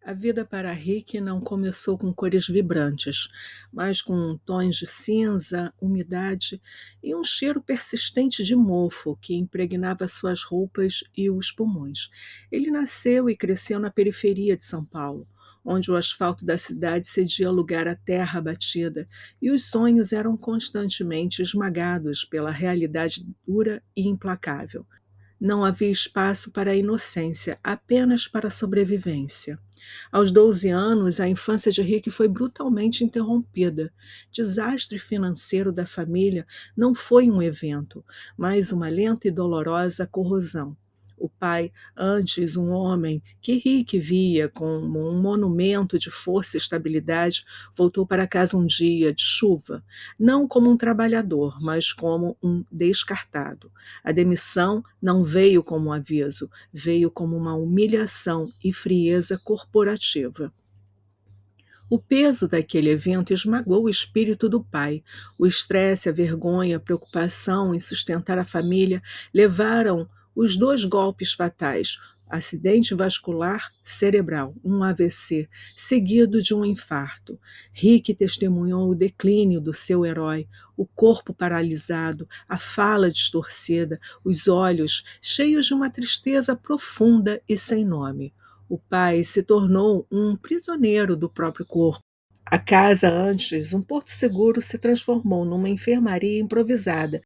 A vida para Rick não começou com cores vibrantes, mas com tons de cinza, umidade e um cheiro persistente de mofo que impregnava suas roupas e os pulmões. Ele nasceu e cresceu na periferia de São Paulo, onde o asfalto da cidade cedia lugar à terra batida e os sonhos eram constantemente esmagados pela realidade dura e implacável. Não havia espaço para a inocência, apenas para a sobrevivência. Aos 12 anos, a infância de Rick foi brutalmente interrompida. Desastre financeiro da família não foi um evento, mas uma lenta e dolorosa corrosão. O pai, antes um homem que Rick via como um monumento de força e estabilidade, voltou para casa um dia de chuva, não como um trabalhador, mas como um descartado. A demissão não veio como um aviso, veio como uma humilhação e frieza corporativa. O peso daquele evento esmagou o espírito do pai. O estresse, a vergonha, a preocupação em sustentar a família levaram os dois golpes fatais: acidente vascular cerebral, um AVC, seguido de um infarto. Rick testemunhou o declínio do seu herói, o corpo paralisado, a fala distorcida, os olhos cheios de uma tristeza profunda e sem nome. O pai se tornou um prisioneiro do próprio corpo. A casa, antes um porto seguro, se transformou numa enfermaria improvisada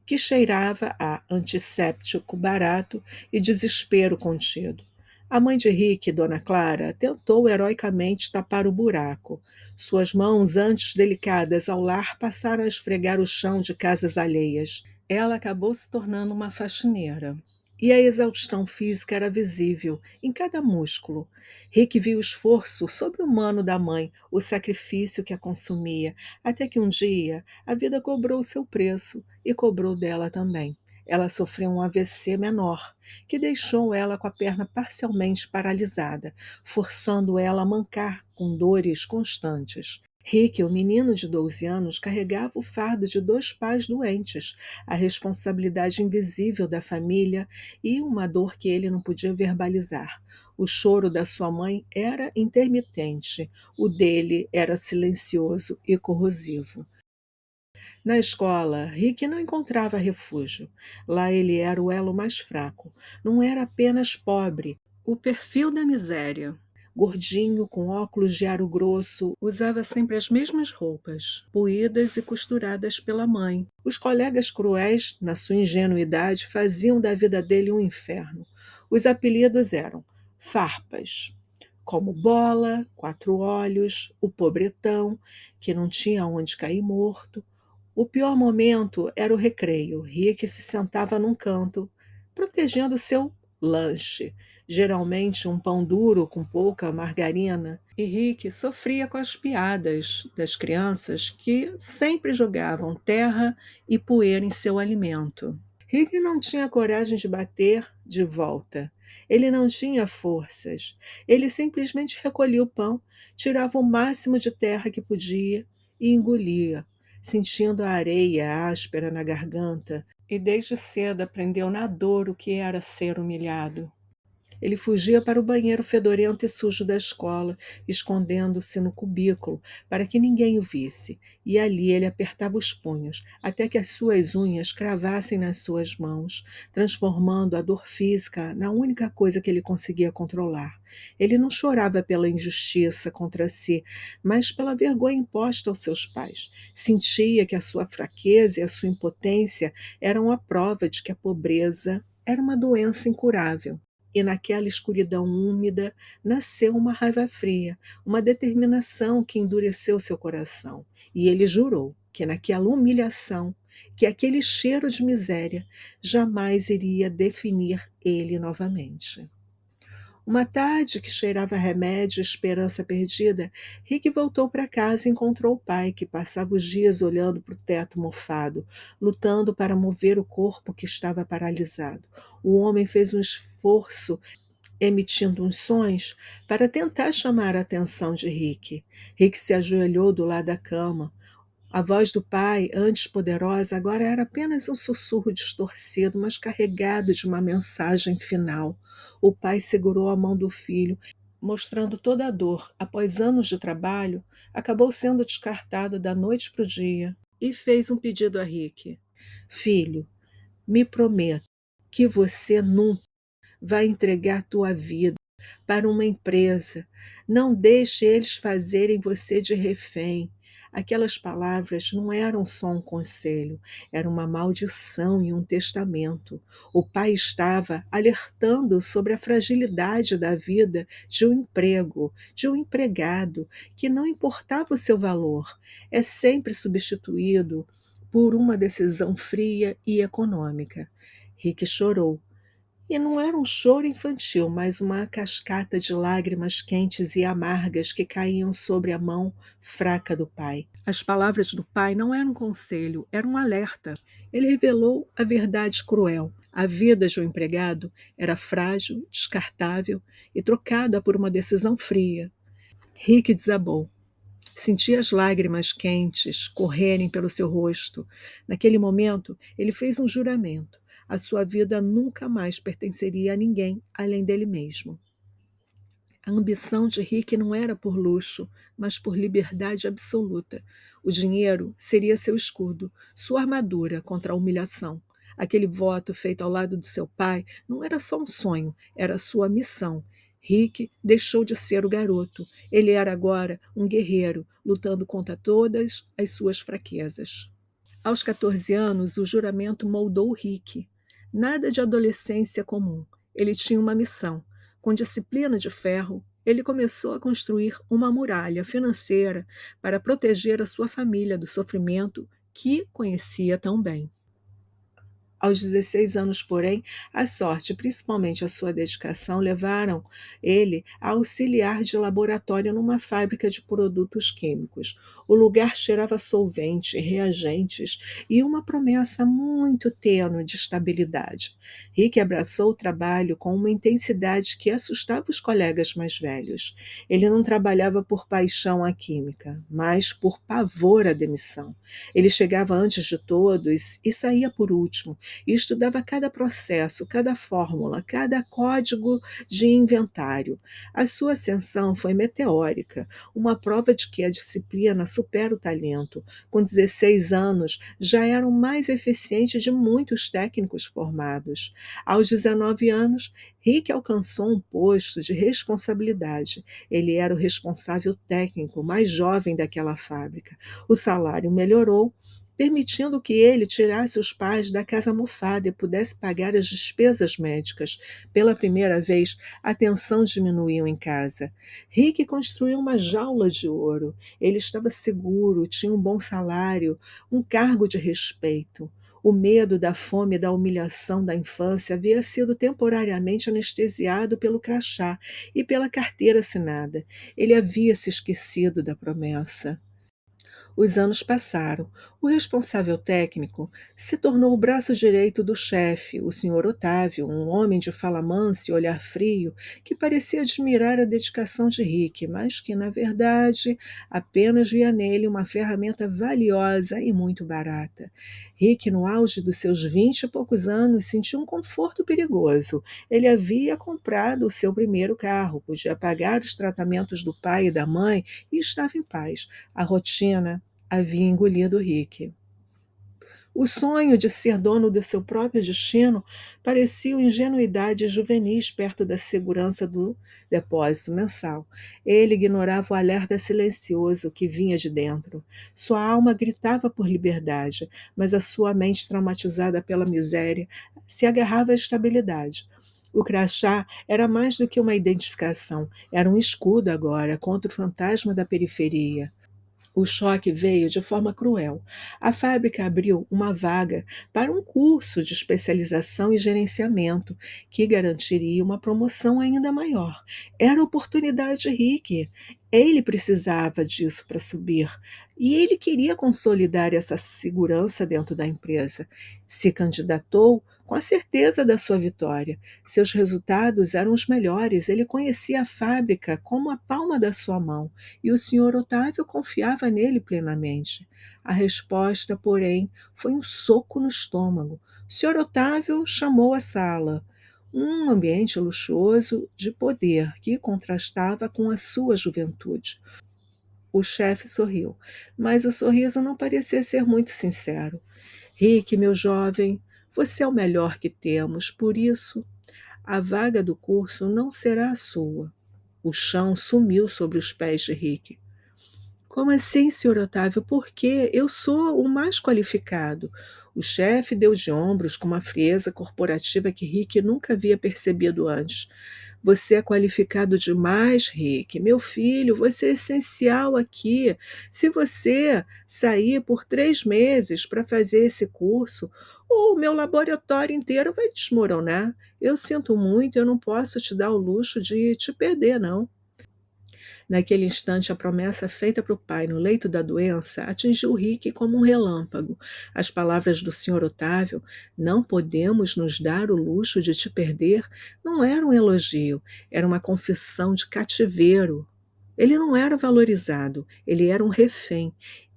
que cheirava a antisséptico barato e desespero contido. A mãe de Rick, Dona Clara, tentou heroicamente tapar o buraco. Suas mãos, antes delicadas ao lar, passaram a esfregar o chão de casas alheias. Ela acabou se tornando uma faxineira. E a exaustão física era visível em cada músculo. Rick viu o esforço sobre-humano da mãe, o sacrifício que a consumia, até que um dia a vida cobrou seu preço e cobrou dela também. Ela sofreu um AVC menor, que deixou ela com a perna parcialmente paralisada, forçando ela a mancar com dores constantes. Rick, o menino de 12 anos, carregava o fardo de dois pais doentes, a responsabilidade invisível da família e uma dor que ele não podia verbalizar. O choro da sua mãe era intermitente, o dele era silencioso e corrosivo. Na escola, Rick não encontrava refúgio. Lá ele era o elo mais fraco. Não era apenas pobre, o perfil da miséria. Gordinho, com óculos de aro grosso, usava sempre as mesmas roupas, puídas e costuradas pela mãe. Os colegas cruéis, na sua ingenuidade, faziam da vida dele um inferno. Os apelidos eram farpas, como Bola, Quatro Olhos, o Pobretão, que não tinha onde cair morto. O pior momento era o recreio. Rick se sentava num canto, protegendo seu lanche, geralmente um pão duro com pouca margarina, e Rick sofria com as piadas das crianças que sempre jogavam terra e poeira em seu alimento. Rick não tinha coragem de bater de volta. Ele não tinha forças. Ele simplesmente recolhia o pão, tirava o máximo de terra que podia e engolia, sentindo a areia áspera na garganta, e desde cedo aprendeu na dor o que era ser humilhado. Ele fugia para o banheiro fedorento e sujo da escola, escondendo-se no cubículo para que ninguém o visse, e ali ele apertava os punhos, até que as suas unhas cravassem nas suas mãos, transformando a dor física na única coisa que ele conseguia controlar. Ele não chorava pela injustiça contra si, mas pela vergonha imposta aos seus pais. Sentia que a sua fraqueza e a sua impotência eram a prova de que a pobreza era uma doença incurável. E naquela escuridão úmida nasceu uma raiva fria, uma determinação que endureceu seu coração. E ele jurou que naquela humilhação, que aquele cheiro de miséria jamais iria definir ele novamente. Uma tarde que cheirava a remédio e esperança perdida, Rick voltou para casa e encontrou o pai, que passava os dias olhando para o teto mofado, lutando para mover o corpo que estava paralisado. O homem fez um esforço emitindo uns sons para tentar chamar a atenção de Rick. Rick se ajoelhou do lado da cama. A voz do pai, antes poderosa, agora era apenas um sussurro distorcido, mas carregado de uma mensagem final. O pai segurou a mão do filho mostrando toda a dor. Após anos de trabalho, acabou sendo descartado da noite para o dia e fez um pedido a Rick: Filho, me prometa que você nunca vai entregar tua vida para uma empresa. Não deixe eles fazerem você de refém. Aquelas palavras não eram só um conselho, era uma maldição e um testamento. O pai estava alertando sobre a fragilidade da vida de um emprego, de um empregado, que não importava o seu valor, é sempre substituído por uma decisão fria e econômica. Rick chorou, e não era um choro infantil, mas uma cascata de lágrimas quentes e amargas que caíam sobre a mão fraca do pai. As palavras do pai não eram um conselho, eram um alerta. Ele revelou a verdade cruel. A vida de um empregado era frágil, descartável e trocada por uma decisão fria. Rick desabou. Sentia as lágrimas quentes correrem pelo seu rosto. Naquele momento, ele fez um juramento. A sua vida nunca mais pertenceria a ninguém além dele mesmo. A ambição de Rick não era por luxo, mas por liberdade absoluta. O dinheiro seria seu escudo, sua armadura contra a humilhação. Aquele voto feito ao lado do seu pai não era só um sonho, era sua missão. Rick deixou de ser o garoto. Ele era agora um guerreiro, lutando contra todas as suas fraquezas. Aos 14 anos, o juramento moldou Rick. Nada de adolescência comum. Ele tinha uma missão. Com disciplina de ferro, ele começou a construir uma muralha financeira para proteger a sua família do sofrimento que conhecia tão bem. Aos 16 anos, porém, a sorte, principalmente a sua dedicação, levaram ele a auxiliar de laboratório numa fábrica de produtos químicos. O lugar cheirava solvente, reagentes e uma promessa muito tênue de estabilidade. Rick abraçou o trabalho com uma intensidade que assustava os colegas mais velhos. Ele não trabalhava por paixão à química, mas por pavor à demissão. Ele chegava antes de todos e saía por último, e estudava cada processo, cada fórmula, cada código de inventário. A sua ascensão foi meteórica, uma prova de que a disciplina supera o talento. Com 16 anos, já era o mais eficiente de muitos técnicos formados. Aos 19 anos, Rick alcançou um posto de responsabilidade. Ele era o responsável técnico mais jovem daquela fábrica. O salário melhorou, permitindo que ele tirasse os pais da casa mofada e pudesse pagar as despesas médicas. Pela primeira vez, a tensão diminuiu em casa. Rick construiu uma jaula de ouro. Ele estava seguro, tinha um bom salário, um cargo de respeito. O medo da fome e da humilhação da infância havia sido temporariamente anestesiado pelo crachá e pela carteira assinada. Ele havia se esquecido da promessa. Os anos passaram. O responsável técnico se tornou o braço direito do chefe, o Sr. Otávio, um homem de fala mansa e olhar frio, que parecia admirar a dedicação de Rick, mas que, na verdade, apenas via nele uma ferramenta valiosa e muito barata. Rick, no auge dos seus 20 e poucos anos, sentia um conforto perigoso. Ele havia comprado o seu primeiro carro, podia pagar os tratamentos do pai e da mãe e estava em paz. A rotina havia engolido Rick. O sonho de ser dono do seu próprio destino parecia ingenuidade juvenis perto da segurança do depósito mensal. Ele ignorava o alerta silencioso que vinha de dentro. Sua alma gritava por liberdade, mas a sua mente, traumatizada pela miséria, se agarrava à estabilidade. O crachá era mais do que uma identificação, era um escudo agora contra o fantasma da periferia. O choque veio de forma cruel. A fábrica abriu uma vaga para um curso de especialização e gerenciamento que garantiria uma promoção ainda maior. Era a oportunidade de Rick. Ele precisava disso para subir e ele queria consolidar essa segurança dentro da empresa. Se candidatou com a certeza da sua vitória. Seus resultados eram os melhores. Ele conhecia a fábrica como a palma da sua mão e o Sr. Otávio confiava nele plenamente. A resposta, porém, foi um soco no estômago. O Sr. Otávio chamou a sala. um ambiente luxuoso de poder que contrastava com a sua juventude. O chefe sorriu, mas o sorriso não parecia ser muito sincero. Rick, meu jovem, você é o melhor que temos, por isso a vaga do curso não será a sua. O chão sumiu sobre os pés de Rick. Como assim, senhor Otávio? Por quê? Eu sou o mais qualificado. O chefe deu de ombros com uma frieza corporativa que Rick nunca havia percebido antes. Você é qualificado demais, Rick. Meu filho, você é essencial aqui. Se você sair por 3 meses para fazer esse curso, o meu laboratório inteiro vai desmoronar. Eu sinto muito, eu não posso te dar o luxo de te perder, não. Naquele instante, a promessa feita para o pai no leito da doença atingiu Rick como um relâmpago. As palavras do Sr. Otávio, não podemos nos dar o luxo de te perder, não era um elogio, era uma confissão de cativeiro. Ele não era valorizado, ele era um refém.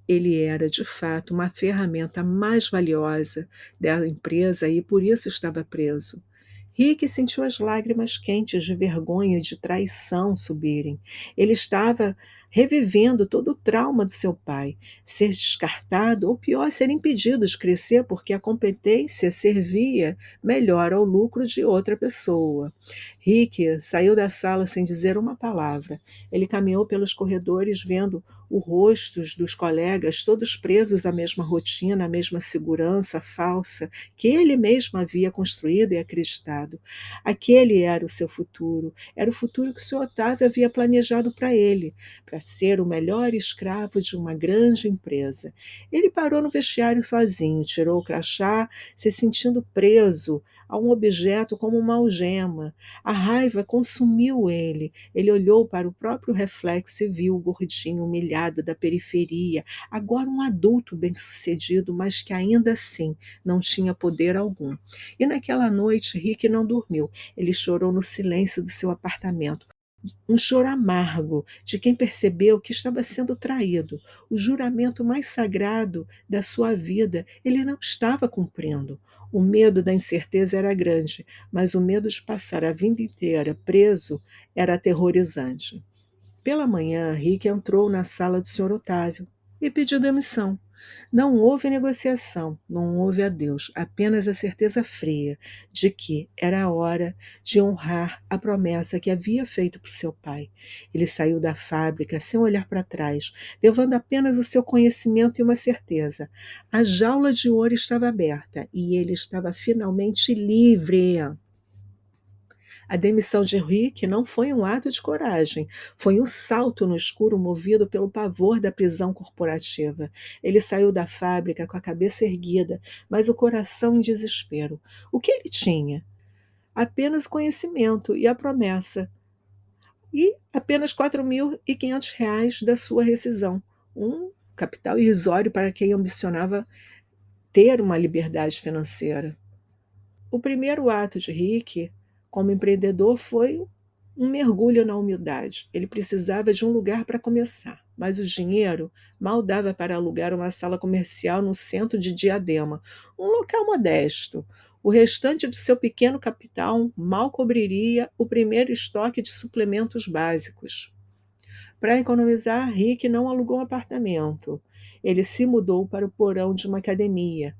Ele era, de fato, uma ferramenta mais valiosa da empresa e por isso estava preso. Rick sentiu as lágrimas quentes de vergonha e de traição subirem. Ele estava revivendo todo o trauma do seu pai, ser descartado, ou pior, ser impedido de crescer porque a competência servia melhor ao lucro de outra pessoa. Rick saiu da sala sem dizer uma palavra. Ele caminhou pelos corredores vendo os rostos dos colegas, todos presos à mesma rotina, à mesma segurança falsa que ele mesmo havia construído e acreditado. Aquele era o seu futuro, era o futuro que o Sr. Otávio havia planejado para ele, para ser o melhor escravo de uma grande empresa. Ele parou no vestiário sozinho, tirou o crachá, se sentindo preso a um objeto como uma algema. A raiva consumiu ele. Ele olhou para o próprio reflexo e viu o gordinho humilhado da periferia, agora um adulto bem-sucedido, mas que ainda assim não tinha poder algum. E naquela noite, Rick não dormiu. Ele chorou no silêncio do seu apartamento. Um choro amargo de quem percebeu que estava sendo traído. O juramento mais sagrado da sua vida ele não estava cumprindo. O medo da incerteza era grande, mas o medo de passar a vida inteira preso era aterrorizante. Pela manhã, Rick entrou na sala do Sr. Otávio e pediu demissão. Não houve negociação, não houve adeus, apenas a certeza fria de que era a hora de honrar a promessa que havia feito para seu pai. Ele saiu da fábrica sem olhar para trás, levando apenas o seu conhecimento e uma certeza. A jaula de ouro estava aberta e ele estava finalmente livre. A demissão de Rick não foi um ato de coragem, foi um salto no escuro movido pelo pavor da prisão corporativa. Ele saiu da fábrica com a cabeça erguida, mas o coração em desespero. O que ele tinha? Apenas conhecimento e a promessa. E apenas R$ 4.500 da sua rescisão. Um capital irrisório para quem ambicionava ter uma liberdade financeira. O primeiro ato de Rick, como empreendedor, foi um mergulho na humildade. Ele precisava de um lugar para começar, mas o dinheiro mal dava para alugar uma sala comercial no centro de Diadema, um local modesto. O restante de seu pequeno capital mal cobriria o primeiro estoque de suplementos básicos. Para economizar, Rick não alugou um apartamento. Ele se mudou para o porão de uma academia,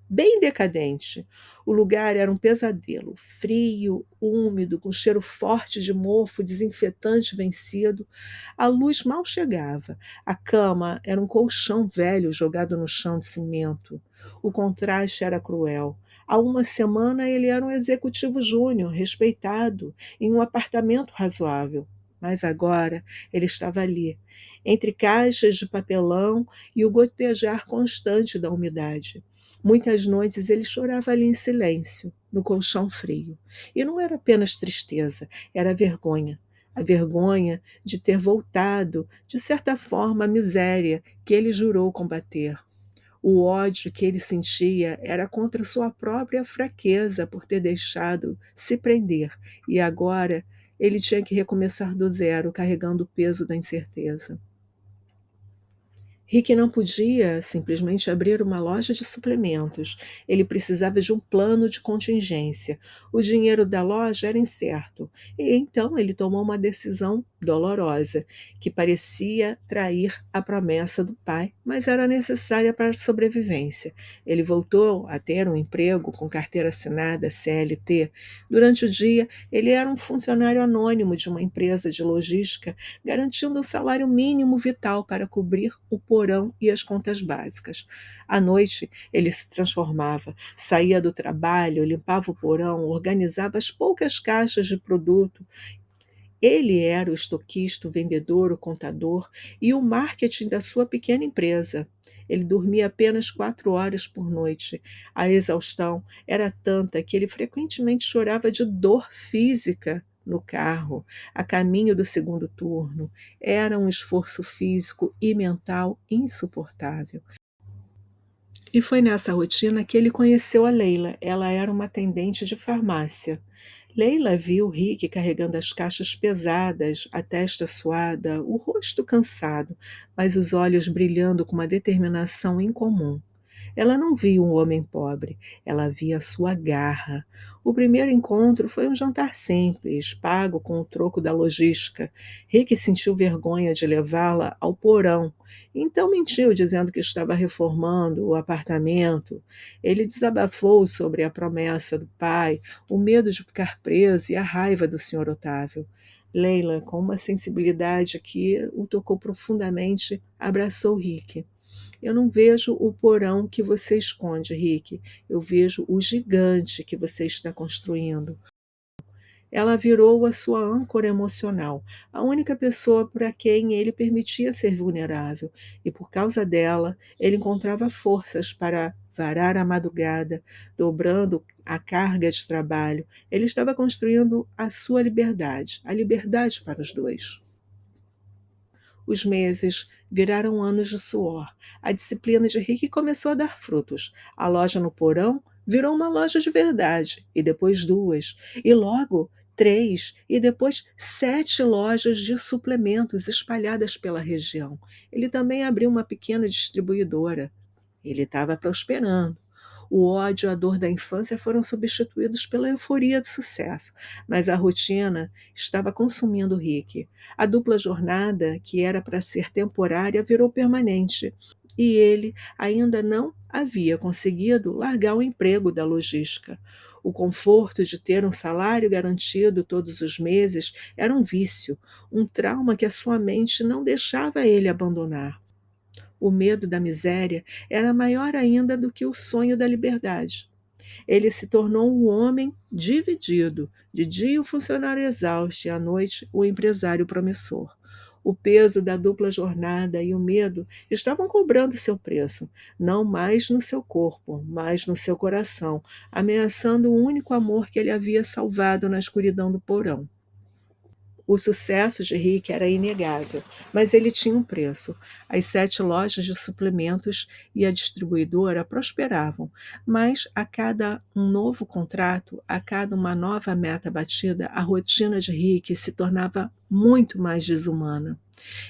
bem decadente. O lugar era um pesadelo, frio, úmido, com cheiro forte de mofo, desinfetante vencido. A luz mal chegava. A cama era um colchão velho jogado no chão de cimento. O contraste era cruel. Há uma semana ele era um executivo júnior, respeitado, em um apartamento razoável. Mas agora ele estava ali, entre caixas de papelão e o gotejar constante da umidade. Muitas noites ele chorava ali em silêncio, no colchão frio. E não era apenas tristeza, era vergonha. A vergonha de ter voltado, de certa forma, à miséria que ele jurou combater. O ódio que ele sentia era contra sua própria fraqueza por ter deixado se prender, e agora ele tinha que recomeçar do zero, carregando o peso da incerteza. Rick não podia simplesmente abrir uma loja de suplementos. Ele precisava de um plano de contingência. O dinheiro da loja era incerto. E então ele tomou uma decisão dolorosa, que parecia trair a promessa do pai, mas era necessária para a sobrevivência. Ele voltou a ter um emprego com carteira assinada CLT. Durante o dia, ele era um funcionário anônimo de uma empresa de logística, garantindo um salário mínimo vital para cobrir o porão e as contas básicas. À noite, ele se transformava, saía do trabalho, limpava o porão, organizava as poucas caixas de produto. Ele era o estoquista, o vendedor, o contador e o marketing da sua pequena empresa. Ele dormia apenas 4 horas por noite. A exaustão era tanta que ele frequentemente chorava de dor física no carro, a caminho do segundo turno. Era um esforço físico e mental insuportável. E foi nessa rotina que ele conheceu a Leila. Ela era uma atendente de farmácia. Leila viu Rick carregando as caixas pesadas, a testa suada, o rosto cansado, mas os olhos brilhando com uma determinação incomum. Ela não via um homem pobre, ela via sua garra. O primeiro encontro foi um jantar simples, pago com o troco da logística. Rick sentiu vergonha de levá-la ao porão, então mentiu dizendo que estava reformando o apartamento. Ele desabafou sobre a promessa do pai, o medo de ficar preso e a raiva do Sr. Otávio. Leila, com uma sensibilidade que o tocou profundamente, abraçou Rick. Eu não vejo o porão que você esconde, Rick. Eu vejo o gigante que você está construindo. Ela virou a sua âncora emocional, a única pessoa para quem ele permitia ser vulnerável, e por causa dela, ele encontrava forças para varar a madrugada, dobrando a carga de trabalho. Ele estava construindo a sua liberdade, a liberdade para os dois. Os meses viraram anos de suor. A disciplina de Rick começou a dar frutos. A loja no porão virou uma loja de verdade, e depois duas, e logo três, e depois 7 lojas de suplementos espalhadas pela região. Ele também abriu uma pequena distribuidora. Ele estava prosperando. O ódio e a dor da infância foram substituídos pela euforia do sucesso, mas a rotina estava consumindo Rick. A dupla jornada, que era para ser temporária, virou permanente, e ele ainda não havia conseguido largar o emprego da logística. O conforto de ter um salário garantido todos os meses era um vício, um trauma que a sua mente não deixava ele abandonar. O medo da miséria era maior ainda do que o sonho da liberdade. Ele se tornou um homem dividido, de dia o funcionário exausto e à noite o empresário promissor. O peso da dupla jornada e o medo estavam cobrando seu preço, não mais no seu corpo, mas no seu coração, ameaçando o único amor que ele havia salvado na escuridão do porão. O sucesso de Rick era inegável, mas ele tinha um preço. As 7 lojas de suplementos e a distribuidora prosperavam, mas a cada um novo contrato, a cada uma nova meta batida, a rotina de Rick se tornava muito mais desumana.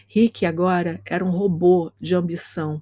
Rick agora era um robô de ambição.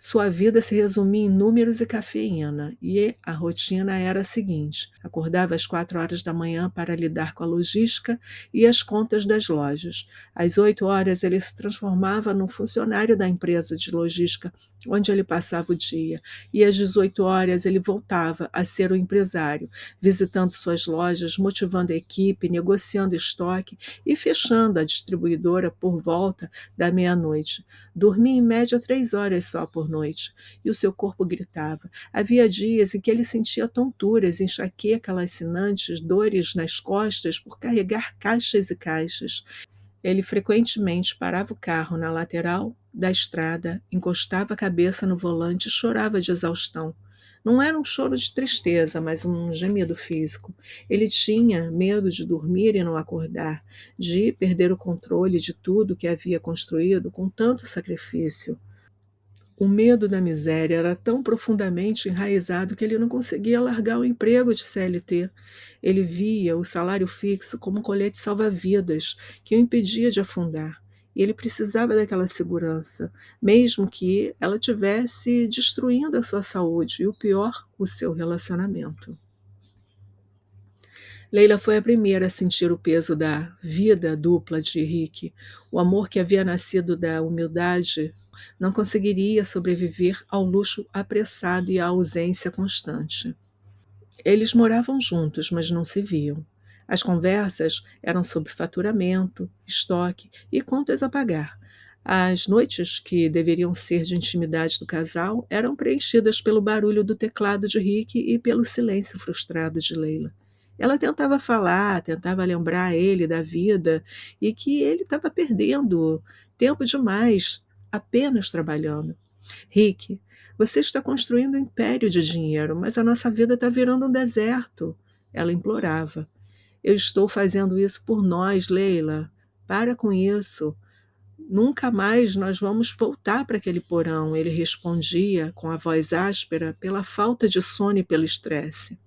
Sua vida se resumia em números e cafeína, e a rotina era a seguinte: acordava às 4 horas da manhã para lidar com a logística e as contas das lojas. Às 8 horas, ele se transformava num funcionário da empresa de logística, onde ele passava o dia, e às 18 horas ele voltava a ser o empresário, visitando suas lojas, motivando a equipe, negociando estoque e fechando a distribuidora por volta da meia-noite. Dormia em média 3 horas só por noite, e o seu corpo gritava. Havia dias em que ele sentia tonturas, enxaqueca lacinantes, dores nas costas por carregar caixas e caixas. Ele frequentemente parava o carro na lateral da estrada, encostava a cabeça no volante e chorava de exaustão. Não era um choro de tristeza, mas um gemido físico. Ele tinha medo de dormir e não acordar, de perder o controle de tudo que havia construído com tanto sacrifício. O medo da miséria era tão profundamente enraizado que ele não conseguia largar o emprego de CLT. Ele via o salário fixo como um colete salva-vidas que o impedia de afundar. e ele precisava daquela segurança, mesmo que ela tivesse destruindo a sua saúde e, o pior, o seu relacionamento. Leila foi a primeira a sentir o peso da vida dupla de Rick. O amor que havia nascido da humildade não conseguiria sobreviver ao luxo apressado e à ausência constante. Eles moravam juntos, mas não se viam. As conversas eram sobre faturamento, estoque e contas a pagar. As noites, que deveriam ser de intimidade do casal, eram preenchidas pelo barulho do teclado de Rick e pelo silêncio frustrado de Leila. Ela tentava falar, tentava lembrar ele da vida e que ele estava perdendo tempo demais apenas trabalhando. Rick, você está construindo um império de dinheiro, mas a nossa vida está virando um deserto. Ela implorava. Eu estou fazendo isso por nós, Leila. Para com isso. Nunca mais nós vamos voltar para aquele porão, ele respondia com a voz áspera pela falta de sono e pelo estresse.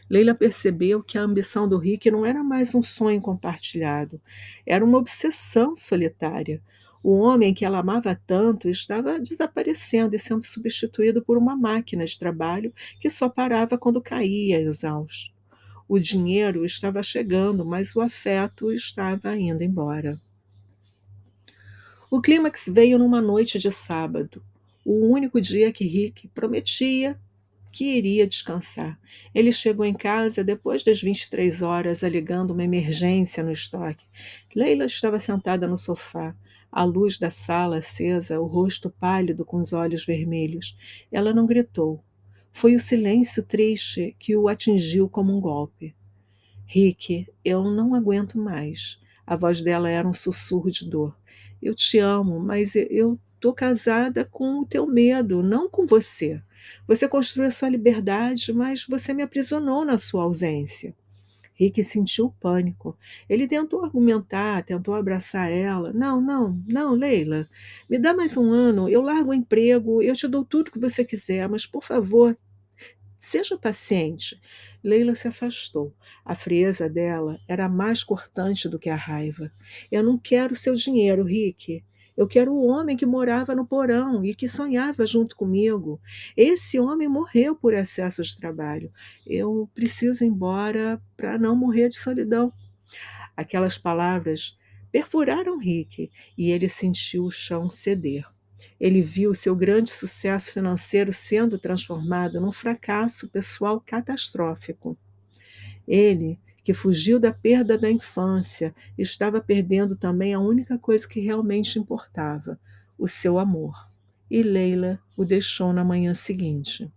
Leila percebeu que a ambição do Rick não era mais um sonho compartilhado, era uma obsessão solitária. O homem que ela amava tanto estava desaparecendo e sendo substituído por uma máquina de trabalho que só parava quando caía exausto. O dinheiro estava chegando, mas o afeto estava indo embora. O clímax veio numa noite de sábado, o único dia que Rick prometia que iria descansar. Ele chegou em casa depois das 23 horas, alegando uma emergência no estoque. Leila estava sentada no sofá, a luz da sala acesa, o rosto pálido com os olhos vermelhos. Ela não gritou. Foi o silêncio triste que o atingiu como um golpe. Rick, eu não aguento mais. A voz dela era um sussurro de dor. Eu te amo, mas eu estou casada com o teu medo, não com você. Você construiu a sua liberdade, mas você me aprisionou na sua ausência. Rick sentiu pânico. Ele tentou argumentar, tentou abraçar ela. Não, não, não, Leila. Me dá mais um ano, eu largo o emprego, eu te dou tudo que você quiser, mas por favor, seja paciente. Leila se afastou. A frieza dela era mais cortante do que a raiva. Eu não quero seu dinheiro, Rick. Eu quero o homem que morava no porão e que sonhava junto comigo. Esse homem morreu por excesso de trabalho. Eu preciso ir embora para não morrer de solidão. Aquelas palavras perfuraram Rick e ele sentiu o chão ceder. Ele viu seu grande sucesso financeiro sendo transformado num fracasso pessoal catastrófico. Ele, que fugiu da perda da infância, estava perdendo também a única coisa que realmente importava: o seu amor. E Leila o deixou na manhã seguinte.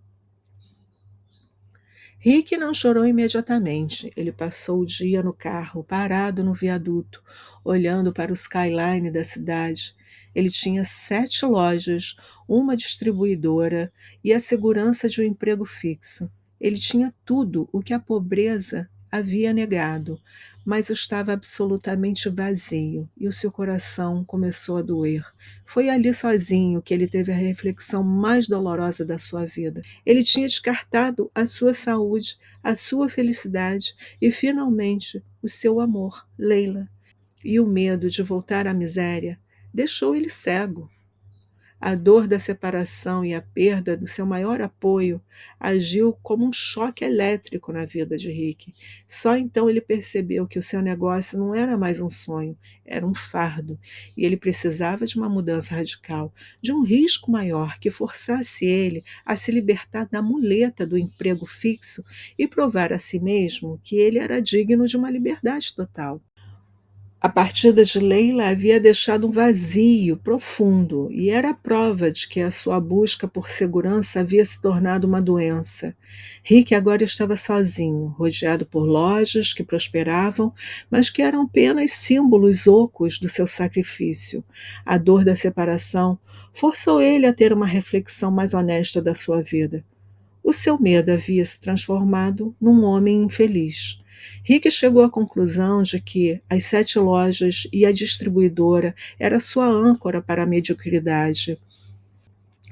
Rick não chorou imediatamente. Ele passou o dia no carro, parado no viaduto, olhando para o skyline da cidade. Ele tinha 7 lojas, uma distribuidora e a segurança de um emprego fixo. Ele tinha tudo o que a pobreza havia negado, mas estava absolutamente vazio e o seu coração começou a doer. Foi ali sozinho que ele teve a reflexão mais dolorosa da sua vida. Ele tinha descartado a sua saúde, a sua felicidade e, finalmente, o seu amor, Leila. E o medo de voltar à miséria deixou ele cego. A dor da separação e a perda do seu maior apoio agiu como um choque elétrico na vida de Rick. Só então ele percebeu que o seu negócio não era mais um sonho, era um fardo, e ele precisava de uma mudança radical, de um risco maior que forçasse ele a se libertar da muleta do emprego fixo e provar a si mesmo que ele era digno de uma liberdade total. A partida de Leila havia deixado um vazio profundo e era a prova de que a sua busca por segurança havia se tornado uma doença. Rick agora estava sozinho, rodeado por lojas que prosperavam, mas que eram apenas símbolos ocos do seu sacrifício. A dor da separação forçou ele a ter uma reflexão mais honesta da sua vida. O seu medo havia se transformado num homem infeliz. Rick chegou à conclusão de que as 7 lojas e a distribuidora era sua âncora para a mediocridade.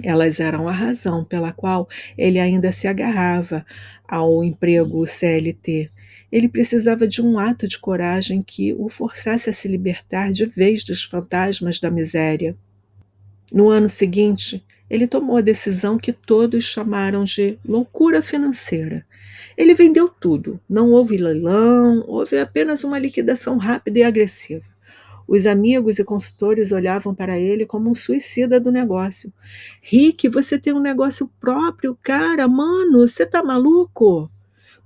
Elas eram a razão pela qual ele ainda se agarrava ao emprego CLT. Ele precisava de um ato de coragem que o forçasse a se libertar de vez dos fantasmas da miséria. No ano seguinte, ele tomou a decisão que todos chamaram de loucura financeira. Ele vendeu tudo, não houve leilão, houve apenas uma liquidação rápida e agressiva. Os amigos e consultores olhavam para ele como um suicida do negócio. Rick, você tem um negócio próprio, cara, mano, você tá maluco?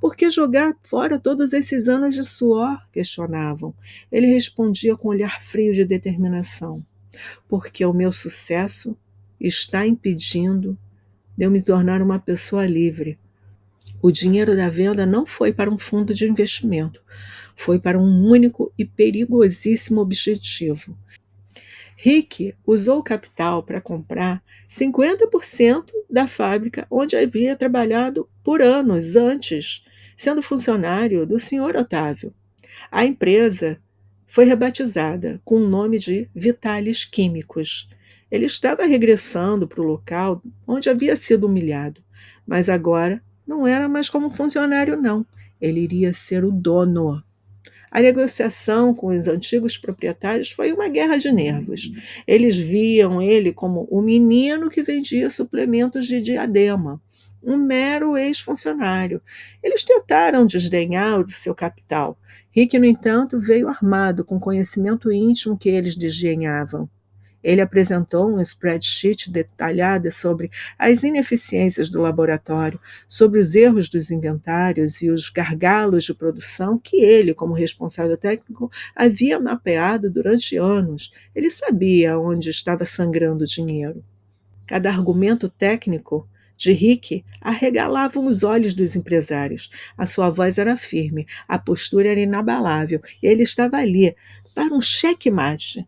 Por que jogar fora todos esses anos de suor? Questionavam. Ele respondia com um olhar frio de determinação. Porque o meu sucesso está impedindo de eu me tornar uma pessoa livre. O dinheiro da venda não foi para um fundo de investimento, foi para um único e perigosíssimo objetivo. Rick usou o capital para comprar 50% da fábrica onde havia trabalhado por anos antes, sendo funcionário do Sr. Otávio. A empresa foi rebatizada com o nome de Vitalis Químicos. Ele estava regressando para o local onde havia sido humilhado, mas agora não era mais como funcionário, não. Ele iria ser o dono. A negociação com os antigos proprietários foi uma guerra de nervos. Eles viam ele como o menino que vendia suplementos de Diadema, um mero ex-funcionário. Eles tentaram desdenhar o seu capital. Rick, no entanto, veio armado com conhecimento íntimo que eles desdenhavam. Ele apresentou um spreadsheet detalhado sobre as ineficiências do laboratório, sobre os erros dos inventários e os gargalos de produção que ele, como responsável técnico, havia mapeado durante anos. Ele sabia onde estava sangrando o dinheiro. Cada argumento técnico de Rick arregalava os olhos dos empresários. A sua voz era firme, a postura era inabalável, e ele estava ali para um checkmate.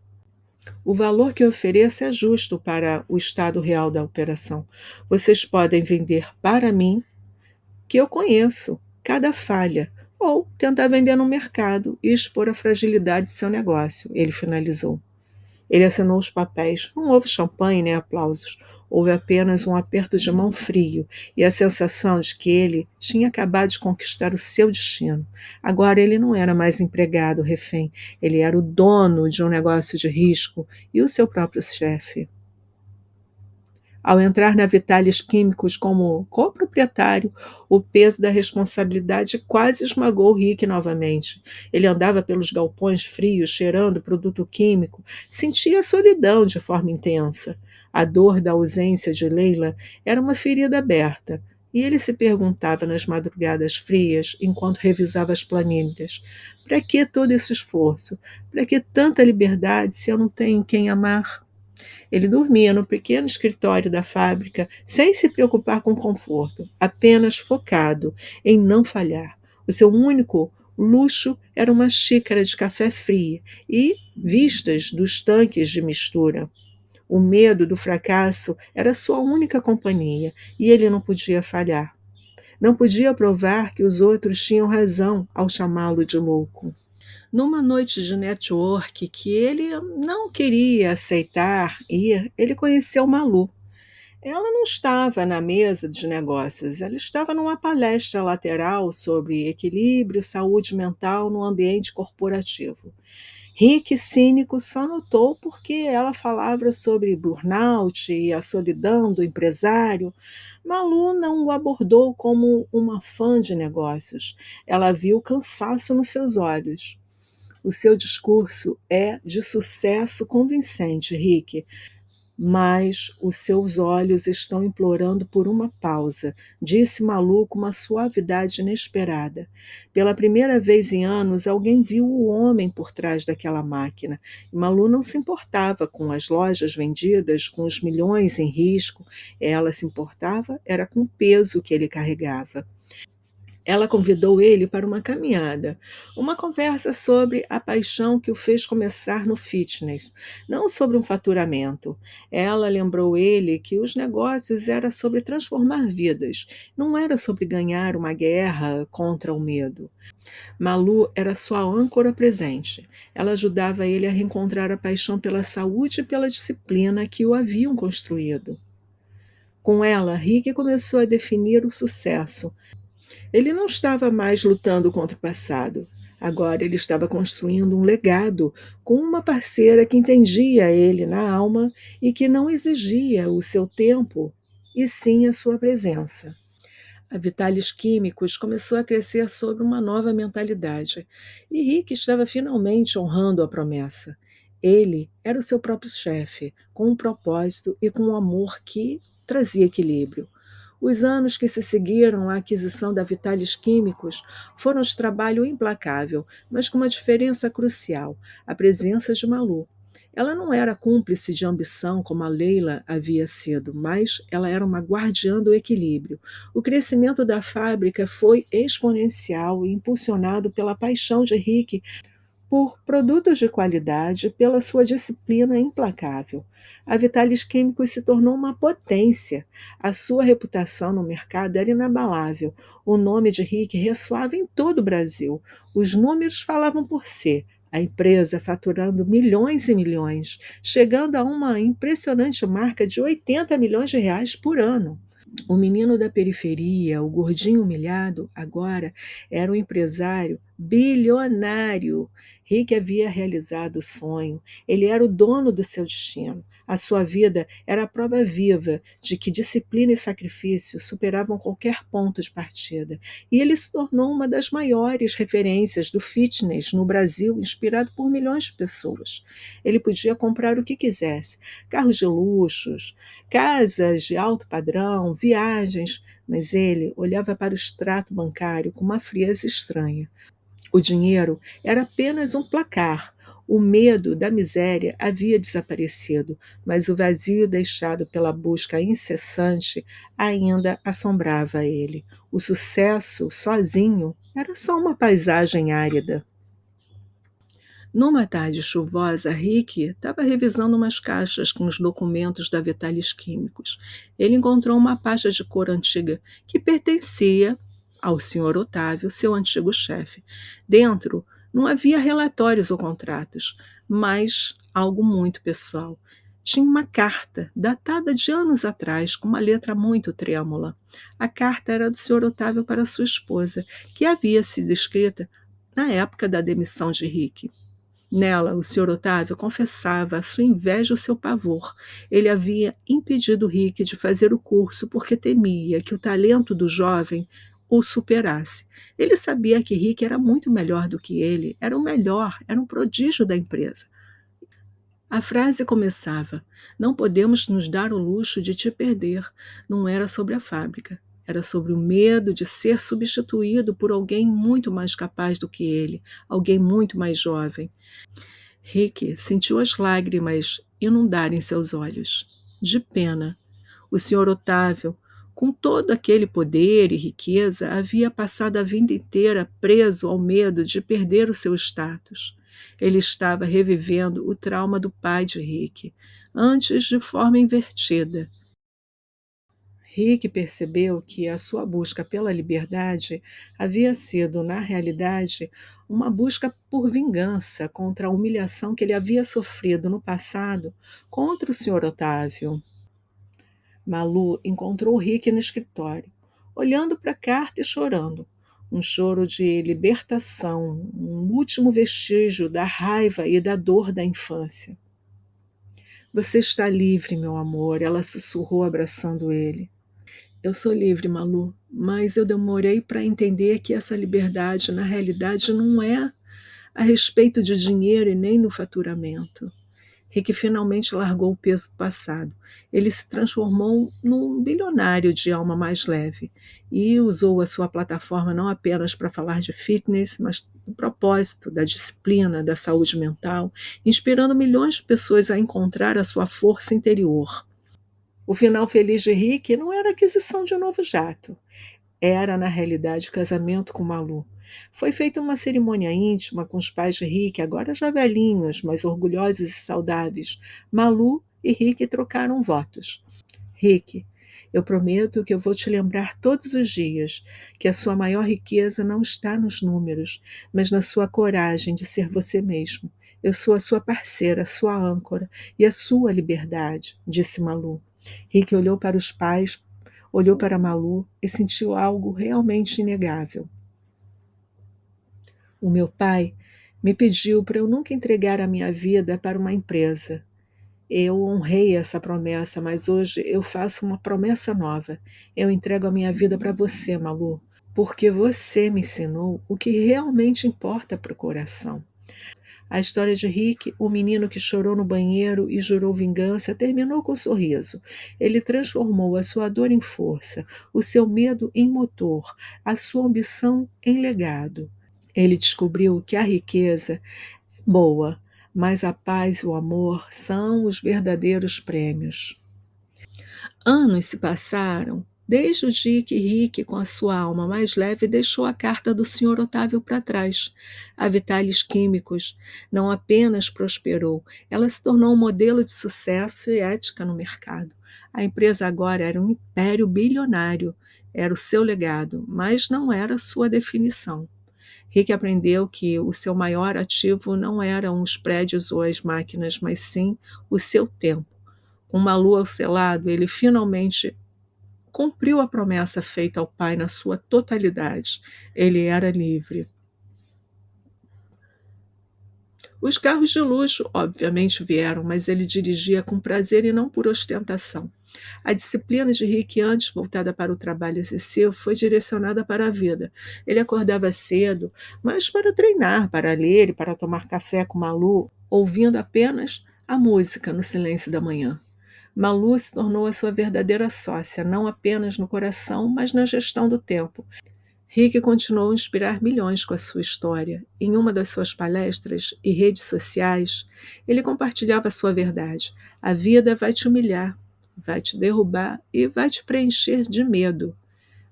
O valor que eu ofereço é justo para o estado real da operação. Vocês podem vender para mim, que eu conheço, cada falha, ou tentar vender no mercado e expor a fragilidade de seu negócio, ele finalizou. Ele assinou os papéis. Não houve champanhe nem aplausos. Houve apenas um aperto de mão frio e a sensação de que ele tinha acabado de conquistar o seu destino. Agora ele não era mais empregado, refém. Ele era o dono de um negócio de risco e o seu próprio chefe. Ao entrar na Vitalis Químicos como coproprietário, o peso da responsabilidade quase esmagou Rick novamente. Ele andava pelos galpões frios, cheirando produto químico, sentia a solidão de forma intensa. A dor da ausência de Leila era uma ferida aberta, e ele se perguntava nas madrugadas frias, enquanto revisava as planilhas: para que todo esse esforço? Para que tanta liberdade se eu não tenho quem amar? Ele dormia no pequeno escritório da fábrica, sem se preocupar com conforto, apenas focado em não falhar. O seu único luxo era uma xícara de café fria e vistas dos tanques de mistura. O medo do fracasso era sua única companhia e ele não podia falhar. Não podia provar que os outros tinham razão ao chamá-lo de louco. Numa noite de network que ele não queria aceitar ir, ele conheceu Malu. Ela não estava na mesa de negócios, ela estava numa palestra lateral sobre equilíbrio e saúde mental no ambiente corporativo. Rick, cínico, só notou porque ela falava sobre burnout e a solidão do empresário. Malu não o abordou como uma fã de negócios. Ela viu o cansaço nos seus olhos. O seu discurso é de sucesso convincente, Rick, mas os seus olhos estão implorando por uma pausa, disse Malu com uma suavidade inesperada. Pela primeira vez em anos, alguém viu o homem por trás daquela máquina. E Malu não se importava com as lojas vendidas, com os milhões em risco. Ela se importava era com o peso que ele carregava. Ela convidou ele para uma caminhada, uma conversa sobre a paixão que o fez começar no fitness, não sobre um faturamento. Ela lembrou ele que os negócios era sobre transformar vidas, não era sobre ganhar uma guerra contra o medo. Malu era sua âncora presente. Ela ajudava ele a reencontrar a paixão pela saúde e pela disciplina que o haviam construído. Com ela, Rick começou a definir o sucesso. Ele não estava mais lutando contra o passado. Agora ele estava construindo um legado com uma parceira que entendia ele na alma e que não exigia o seu tempo, e sim a sua presença. A Vitalis Químicos começou a crescer sob uma nova mentalidade, e Rick estava finalmente honrando a promessa. Ele era o seu próprio chefe, com um propósito e com um amor que trazia equilíbrio. Os anos que se seguiram à aquisição da Vitalis Químicos foram de trabalho implacável, mas com uma diferença crucial: a presença de Malu. Ela não era cúmplice de ambição como a Leila havia sido, mas ela era uma guardiã do equilíbrio. O crescimento da fábrica foi exponencial e impulsionado pela paixão de Rick por produtos de qualidade e pela sua disciplina implacável. A Vitalis Químicos se tornou uma potência. A sua reputação no mercado era inabalável. O nome de Rick ressoava em todo o Brasil. Os números falavam por si. A empresa faturando milhões e milhões, chegando a uma impressionante marca de 80 milhões de reais por ano. O menino da periferia, o gordinho humilhado, agora era um empresário bilionário. Rick havia realizado o sonho. Ele era o dono do seu destino. A sua vida era a prova viva de que disciplina e sacrifício superavam qualquer ponto de partida. E ele se tornou uma das maiores referências do fitness no Brasil, inspirado por milhões de pessoas. Ele podia comprar o que quisesse: carros de luxos, casas de alto padrão, viagens, mas ele olhava para o extrato bancário com uma frieza estranha. O dinheiro era apenas um placar. O medo da miséria havia desaparecido, mas o vazio deixado pela busca incessante ainda assombrava ele. O sucesso, sozinho, era só uma paisagem árida. Numa tarde chuvosa, Rick estava revisando umas caixas com os documentos da Vitalis Químicos. Ele encontrou uma pasta de cor antiga que pertencia ao Sr. Otávio, seu antigo chefe. Dentro não havia relatórios ou contratos, mas algo muito pessoal. Tinha uma carta, datada de anos atrás, com uma letra muito trêmula. A carta era do Sr. Otávio para sua esposa, que havia sido escrita na época da demissão de Rick. Nela, o Sr. Otávio confessava a sua inveja e o seu pavor. Ele havia impedido Rick de fazer o curso porque temia que o talento do jovem o superasse. Ele sabia que Rick era muito melhor do que ele, era o melhor, era um prodígio da empresa. A frase começava: "Não podemos nos dar o luxo de te perder." Não era sobre a fábrica. Era sobre o medo de ser substituído por alguém muito mais capaz do que ele, alguém muito mais jovem. Rick sentiu as lágrimas inundarem seus olhos. De pena. O Sr. Otávio, com todo aquele poder e riqueza, havia passado a vida inteira preso ao medo de perder o seu status. Ele estava revivendo o trauma do pai de Rick, antes de forma invertida. Rick percebeu que a sua busca pela liberdade havia sido, na realidade, uma busca por vingança contra a humilhação que ele havia sofrido no passado contra o Sr. Otávio. Malu encontrou Rick no escritório, olhando para a carta e chorando. Um choro de libertação, um último vestígio da raiva e da dor da infância. Você está livre, meu amor, ela sussurrou, abraçando ele. Eu sou livre, Malu, mas eu demorei para entender que essa liberdade, na realidade, não é a respeito de dinheiro e nem no faturamento. Rick finalmente largou o peso do passado. Ele se transformou num bilionário de alma mais leve e usou a sua plataforma não apenas para falar de fitness, mas do propósito, da disciplina, da saúde mental, inspirando milhões de pessoas a encontrar a sua força interior. O final feliz de Rick não era a aquisição de um novo jato. Era, na realidade, o casamento com Malu. Foi feita uma cerimônia íntima com os pais de Rick, agora já velhinhos, mas orgulhosos e saudáveis. Malu e Rick trocaram votos. Rick, eu prometo que eu vou te lembrar todos os dias que a sua maior riqueza não está nos números, mas na sua coragem de ser você mesmo. Eu sou a sua parceira, a sua âncora e a sua liberdade, disse Malu. Rick olhou para os pais, Olhou para Malu e sentiu algo realmente inegável. O meu pai me pediu para eu nunca entregar a minha vida para uma empresa. Eu honrei essa promessa, mas hoje eu faço uma promessa nova. Eu entrego a minha vida para você, Malu, porque você me ensinou o que realmente importa para o coração. A história de Rick, o menino que chorou no banheiro e jurou vingança, terminou com um sorriso. Ele transformou a sua dor em força, o seu medo em motor, a sua ambição em legado. Ele descobriu que a riqueza é boa, mas a paz e o amor são os verdadeiros prêmios. Anos se passaram desde o dia que Rick, com a sua alma mais leve, deixou a carta do Sr. Otávio para trás. A Vitalis Químicos não apenas prosperou, ela se tornou um modelo de sucesso e ética no mercado. A empresa agora era um império bilionário. Era o seu legado, mas não era a sua definição. Rick aprendeu que o seu maior ativo não eram os prédios ou as máquinas, mas sim o seu tempo. Com uma lua ao seu lado, ele finalmente cumpriu a promessa feita ao pai na sua totalidade. Ele era livre. Os carros de luxo, obviamente, vieram, mas ele dirigia com prazer e não por ostentação. A disciplina de Rick, antes voltada para o trabalho excessivo, foi direcionada para a vida. Ele acordava cedo, mas para treinar, para ler e para tomar café com Malu, ouvindo apenas a música no silêncio da manhã. Malu se tornou a sua verdadeira sócia, não apenas no coração, mas na gestão do tempo. Rick continuou a inspirar milhões com a sua história. Em uma das suas palestras e redes sociais, ele compartilhava a sua verdade. A vida vai te humilhar, vai te derrubar e vai te preencher de medo.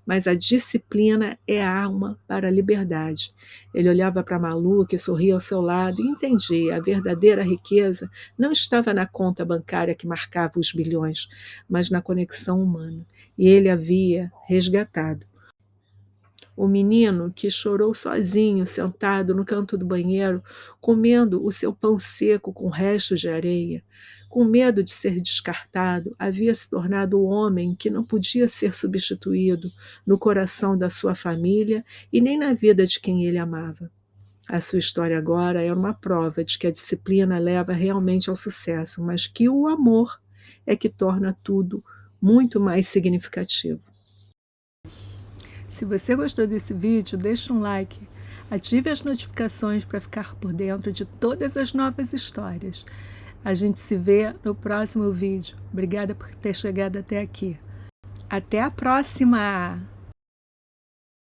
Mas a disciplina é a arma para a liberdade. Ele olhava para Malu, que sorria ao seu lado, e entendia: a verdadeira riqueza não estava na conta bancária que marcava os bilhões, mas na conexão humana. E ele havia resgatado. O menino que chorou sozinho, sentado no canto do banheiro, comendo o seu pão seco com restos de areia, com medo de ser descartado, havia se tornado o homem que não podia ser substituído no coração da sua família e nem na vida de quem ele amava. A sua história agora é uma prova de que a disciplina leva realmente ao sucesso, mas que o amor é que torna tudo muito mais significativo. Se você gostou desse vídeo, deixe um like, ative as notificações para ficar por dentro de todas as novas histórias. A gente se vê no próximo vídeo. Obrigada por ter chegado até aqui. Até a próxima!